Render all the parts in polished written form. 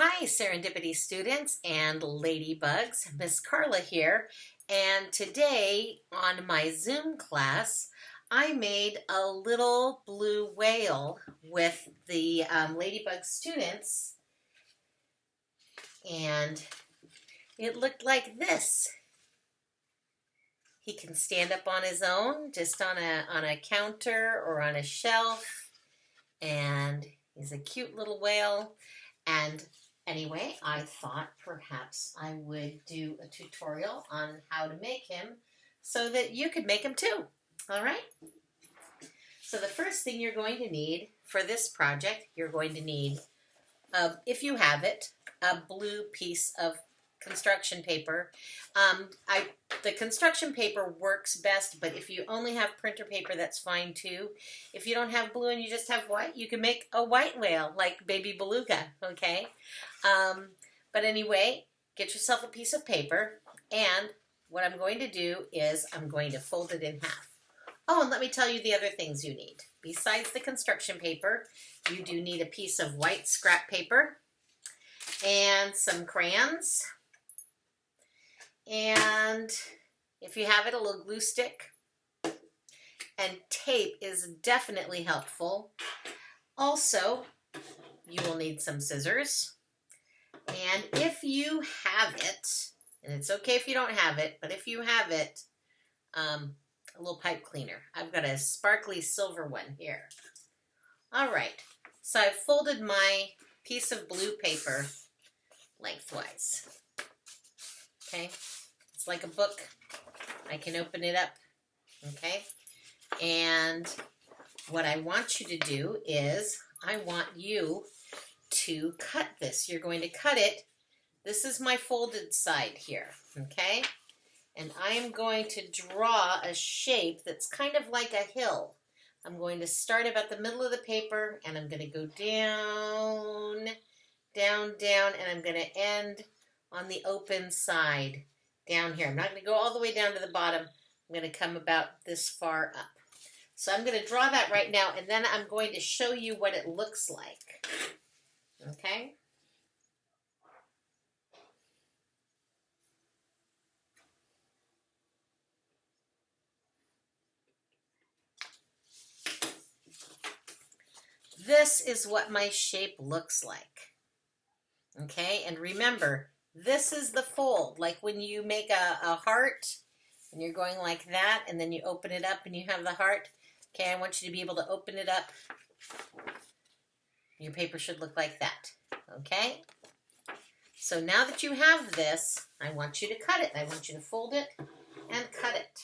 Hi, Serendipity students and ladybugs. Miss Carla here, and today on my Zoom class, I made a little blue whale with the ladybug students, and it looked like this. He can stand up on his own, just on a counter or on a shelf, and he's a cute little whale. And anyway, I thought perhaps I would do a tutorial on how to make him so that you could make him too. All right? So the first thing you're going to need for this project, you're going to need, if you have it, a blue piece of construction paper. The construction paper works best, but if you only have printer paper, that's fine too. If you don't have blue and you just have white, you can make a white whale like Baby Beluga, okay? But anyway, get yourself a piece of paper, and what I'm going to do is I'm going to fold it in half. Oh, and let me tell you the other things you need. Besides the construction paper, you do need a piece of white scrap paper and some crayons. And if you have it, a little glue stick. And tape is definitely helpful. Also, you will need some scissors. And if you have it, and it's okay if you don't have it, but if you have it, a little pipe cleaner. I've got a sparkly silver one here. All right, so I've folded my piece of blue paper lengthwise. Okay, it's like a book. I can open it up, okay? And what I want you to do is I want you to cut this. You're going to cut it. This is my folded side here, okay? And I am going to draw a shape that's kind of like a hill. I'm going to start about the middle of the paper, and I'm going to go down, down, down, and I'm going to end on the open side down here. I'm not going to go all the way down to the bottom. I'm going to come about this far up. So I'm going to draw that right now, and then I'm going to show you what it looks like. Okay? This is what my shape looks like. Okay? And remember, this is the fold. Like when you make a heart, and you're going like that, and then you open it up and you have the heart. Okay, I want you to be able to open it up. Your paper should look like that. Okay? So now that you have this, I want you to cut it. I want you to fold it and cut it.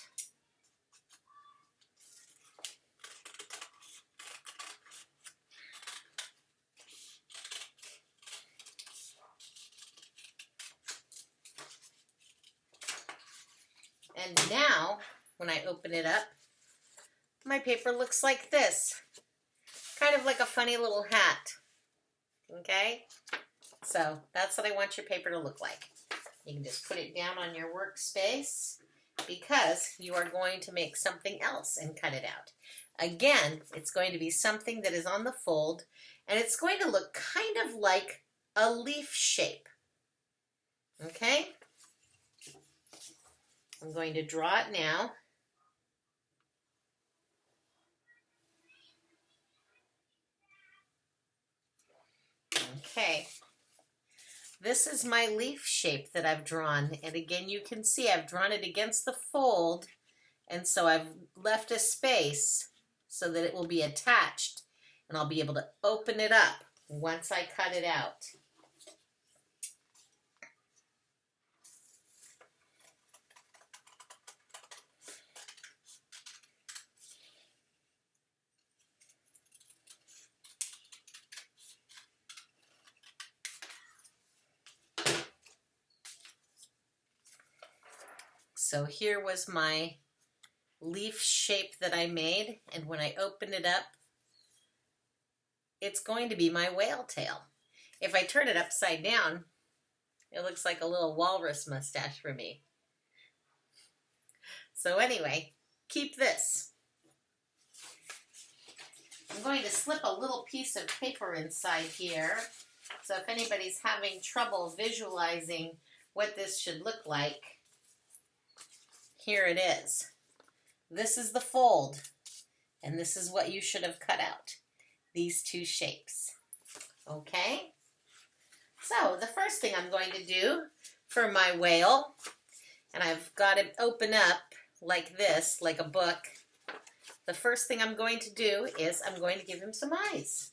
And now, when I open it up, my paper looks like this. Kind of like a funny little hat. Okay? So that's what I want your paper to look like. You can just put it down on your workspace because you are going to make something else and cut it out. Again, it's going to be something that is on the fold, and it's going to look kind of like a leaf shape. Okay? I'm going to draw it now. Okay. This is my leaf shape that I've drawn, and again you can see I've drawn it against the fold, and so I've left a space so that it will be attached, and I'll be able to open it up once I cut it out. So here was my leaf shape that I made, and when I open it up, it's going to be my whale tail. If I turn it upside down, it looks like a little walrus mustache for me. So anyway, keep this. I'm going to slip a little piece of paper inside here So if anybody's having trouble visualizing what this should look like, here it is. This is the fold, and this is what you should have cut out. These two shapes. Okay? So the first thing I'm going to do for my whale, and I've got it open up like this, like a book. The first thing I'm going to do is I'm going to give him some eyes.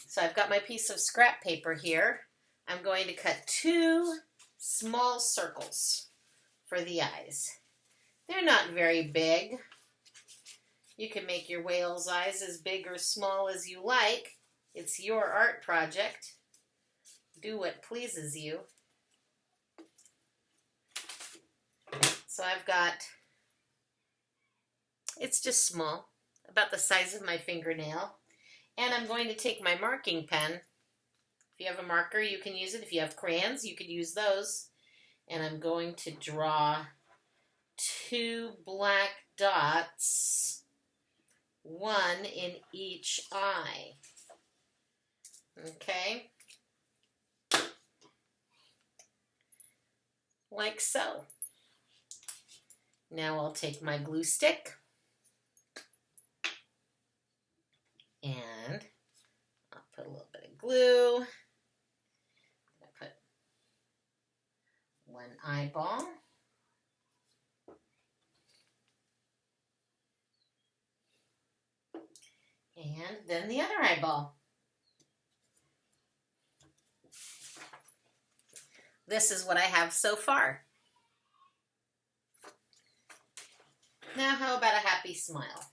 So I've got my piece of scrap paper here. I'm going to cut 2 small circles for the eyes. They're not very big. You can make your whale's eyes as big or small as you like. It's your art project. Do what pleases you. So I've got, it's just small, about the size of my fingernail. And I'm going to take my marking pen. If you have a marker, you can use it. If you have crayons, you could use those. And I'm going to draw 2 black dots, 1 in each eye. Okay? Like so. Now I'll take my glue stick and I'll put a little bit of glue. I'll put 1 eyeball. And then the other eyeball. This is what I have so far. Now how about a happy smile?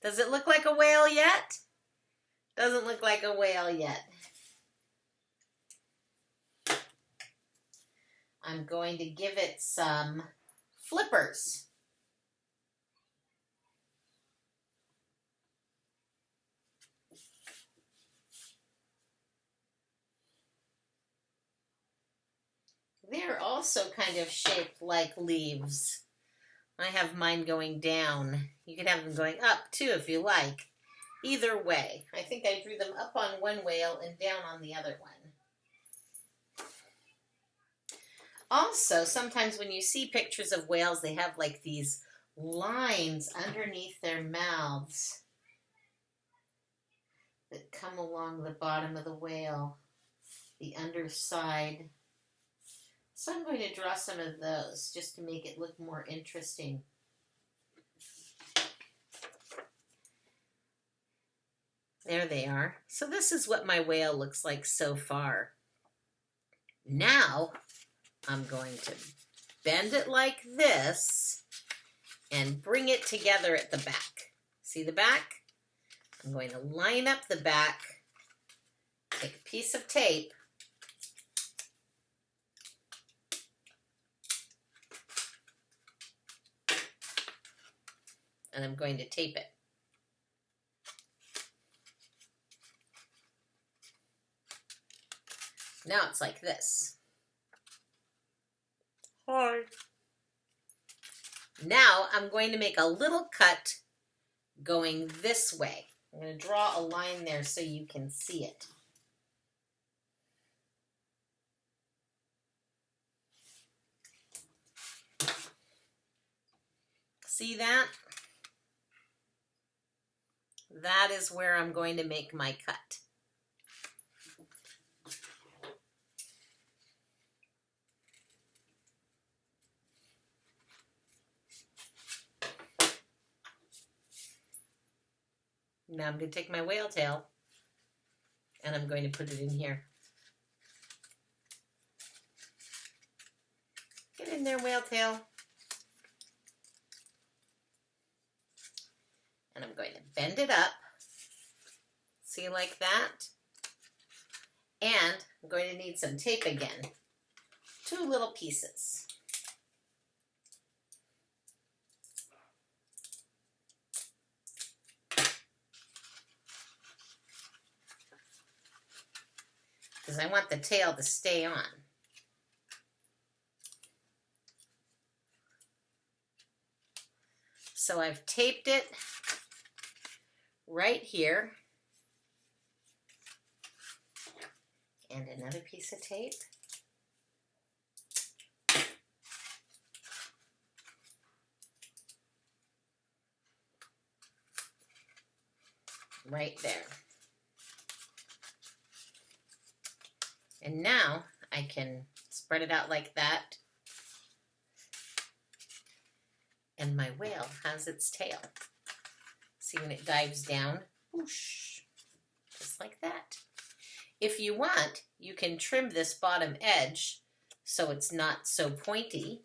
Does it look like a whale yet? Doesn't look like a whale yet. I'm going to give it some flippers. They're also kind of shaped like leaves. I have mine going down. You can have them going up too if you like. Either way. I think I drew them up on one whale and down on the other one. Also, sometimes when you see pictures of whales, they have like these lines underneath their mouths that come along the bottom of the whale, the underside. So I'm going to draw some of those just to make it look more interesting. There they are. So this is what my whale looks like so far. Now I'm going to bend it like this and bring it together at the back. See the back? I'm going to line up the back, take a piece of tape, and I'm going to tape it. Now it's like this. Hard. Now I'm going to make a little cut going this way. I'm going to draw a line there so you can see it. See that? That is where I'm going to make my cut. Now I'm going to take my whale tail and I'm going to put it in here. Get in there, whale tail. And I'm going to bend it up. See, like that? And I'm going to need some tape again. 2 little pieces. Because I want the tail to stay on. So I've taped it right here. And another piece of tape. Right there. And now I can spread it out like that. And my whale has its tail. See when it dives down? Whoosh. Just like that. If you want, you can trim this bottom edge so it's not so pointy.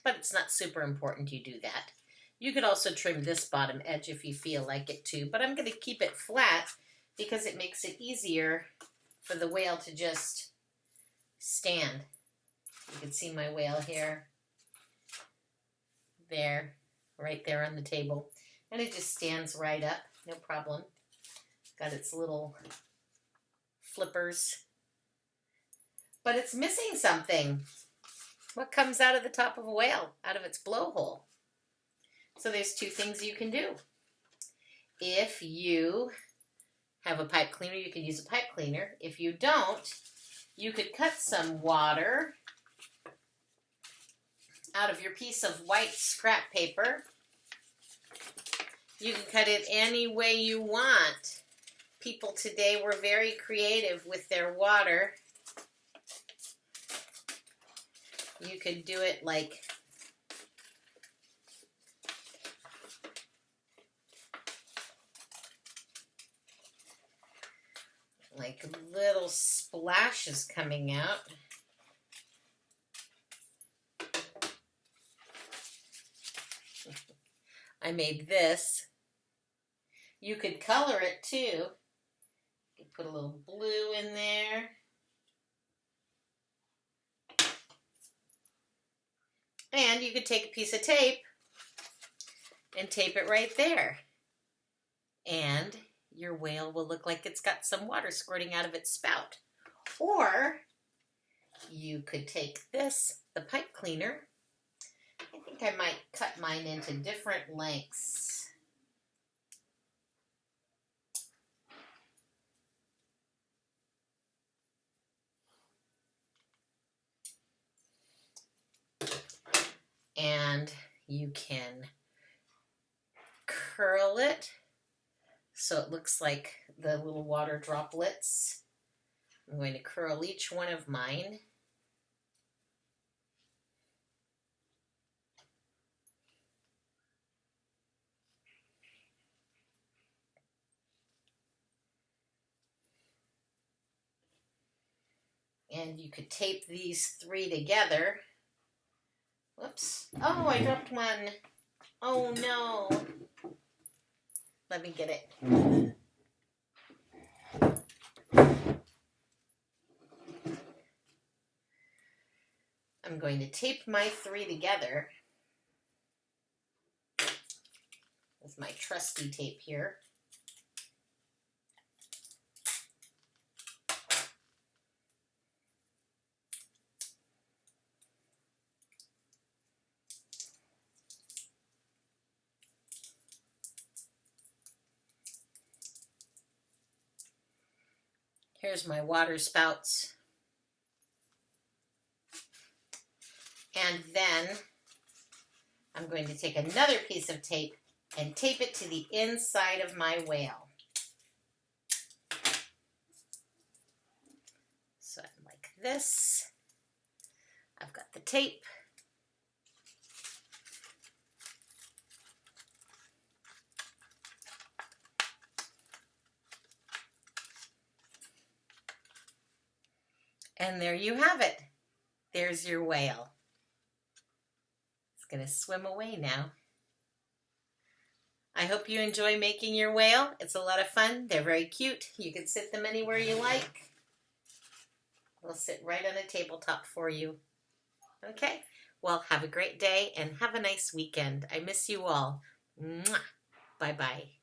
But it's not super important you do that. You could also trim this bottom edge if you feel like it too, but I'm going to keep it flat because it makes it easier for the whale to just stand. You can see my whale here, there, right there on the table, and it just stands right up, no problem. Got its little flippers, but it's missing something. What comes out of the top of a whale? Out of its blowhole. So there's two things you can do. If you have a pipe cleaner, you can use a pipe cleaner. If you don't, you could cut some water out of your piece of white scrap paper. You can cut it any way you want. People today were very creative with their water. You could do it like little splashes coming out. I made this. You could color it too. You could put a little blue in there. And you could take a piece of tape and tape it right there. And your whale will look like it's got some water squirting out of its spout. Or you could take this, the pipe cleaner. I think I might cut mine into different lengths. And you can curl it so it looks like the little water droplets. I'm going to curl each one of mine. And you could tape these three together. Whoops. Oh, I dropped one. Oh, no. Let me get it. I'm going to tape my three together with my trusty tape here. Here's my water spouts. And then I'm going to take another piece of tape and tape it to the inside of my whale. So I'm like this. I've got the tape. And there you have it. There's your whale. It's going to swim away now. I hope you enjoy making your whale. It's a lot of fun. They're very cute. You can sit them anywhere you like. They'll sit right on a tabletop for you. Okay? Well, have a great day and have a nice weekend. I miss you all. Mwah. Bye-bye.